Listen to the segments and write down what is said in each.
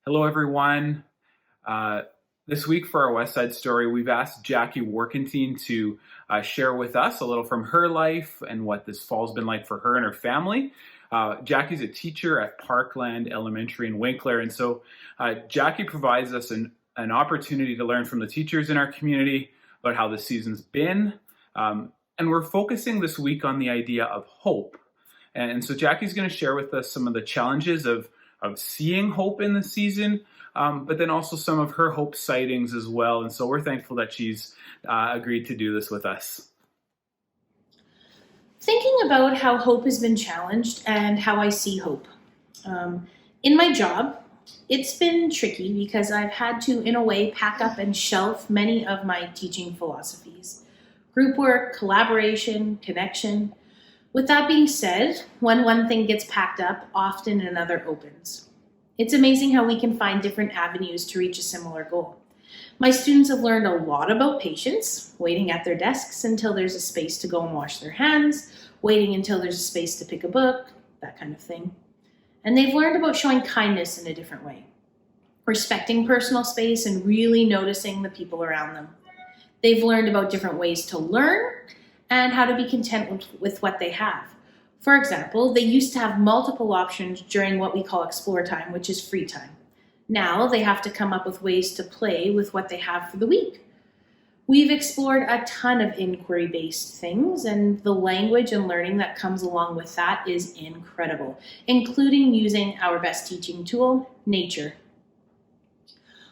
Hello, everyone. Uh, this week for our Westside story, we've asked Jacqui Warkentin to share with us a little from her life and what this fall's been like for her and her family. Jacqui's a teacher at Parkland Elementary in Winkler, and so Jacqui provides us an opportunity to learn from the teachers in our community about how the season's been. And we're focusing this week on the idea of hope. And so Jacqui's going to share with us some of the challenges of seeing hope in the season, but then also some of her hope sightings as well. And so we're thankful that she's agreed to do this with us. Thinking about how hope has been challenged and how I see hope. In my job, it's been tricky because I've had to, in a way, pack up and shelf many of my teaching philosophies. Group work, collaboration, connection. With that being said, when one thing gets packed up, often another opens. It's amazing how we can find different avenues to reach a similar goal. My students have learned a lot about patience, waiting at their desks until there's a space to go and wash their hands, waiting until there's a space to pick a book, that kind of thing. And they've learned about showing kindness in a different way, respecting personal space and really noticing the people around them. They've learned about different ways to learn and how to be content with what they have. For example, they used to have multiple options during what we call explore time, which is free time. Now they have to come up with ways to play with what they have for the week. We've explored a ton of inquiry-based things, and the language and learning that comes along with that is incredible, including using our best teaching tool, nature.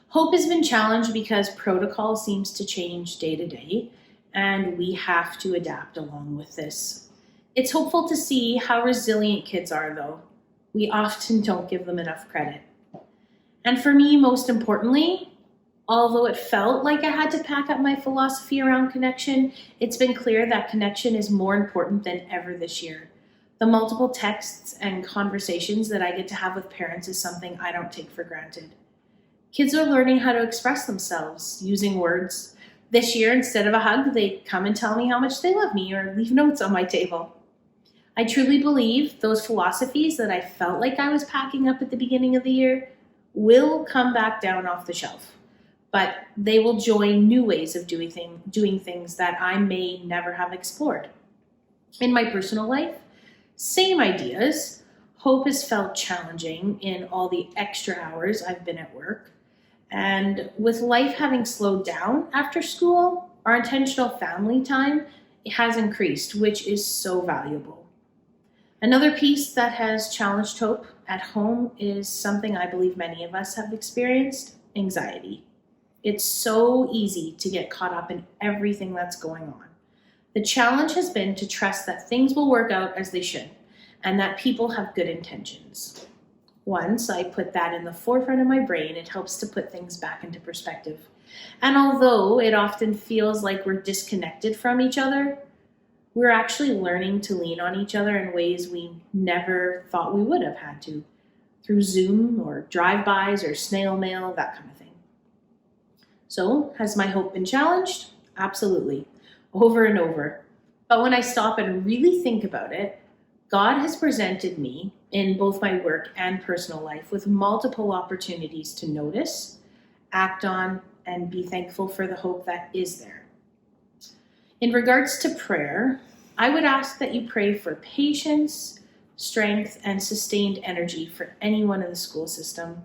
Hope has been challenged because protocol seems to change day to day, and we have to adapt along with this. It's hopeful to see how resilient kids are, though. We often don't give them enough credit. And for me, most importantly, although it felt like I had to pack up my philosophy around connection, it's been clear that connection is more important than ever this year. The multiple texts and conversations that I get to have with parents is something I don't take for granted. Kids are learning how to express themselves using words. This year, instead of a hug, they come and tell me how much they love me or leave notes on my table. I truly believe those philosophies that I felt like I was packing up at the beginning of the year will come back down off the shelf, but they will join new ways of doing things that I may never have explored. In my personal life, same ideas. Hope has felt challenging in all the extra hours I've been at work. And with life having slowed down after school, our intentional family time has increased, which is so valuable. Another piece that has challenged hope at home is something I believe many of us have experienced, anxiety. It's so easy to get caught up in everything that's going on. The challenge has been to trust that things will work out as they should, and that people have good intentions. Once I put that in the forefront of my brain, it helps to put things back into perspective. And although it often feels like we're disconnected from each other, we're actually learning to lean on each other in ways we never thought we would have had to, through Zoom or drive-bys or snail mail, that kind of thing. So, has my hope been challenged? Absolutely, over and over. But when I stop and really think about it, God has presented me in both my work and personal life with multiple opportunities to notice, act on, and be thankful for the hope that is there. In regards to prayer, I would ask that you pray for patience, strength, and sustained energy for anyone in the school system.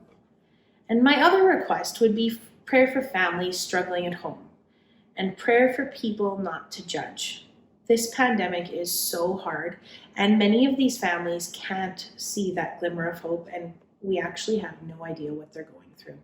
And my other request would be prayer for families struggling at home, and prayer for people not to judge. This pandemic is so hard, and many of these families can't see that glimmer of hope, and we actually have no idea what they're going through.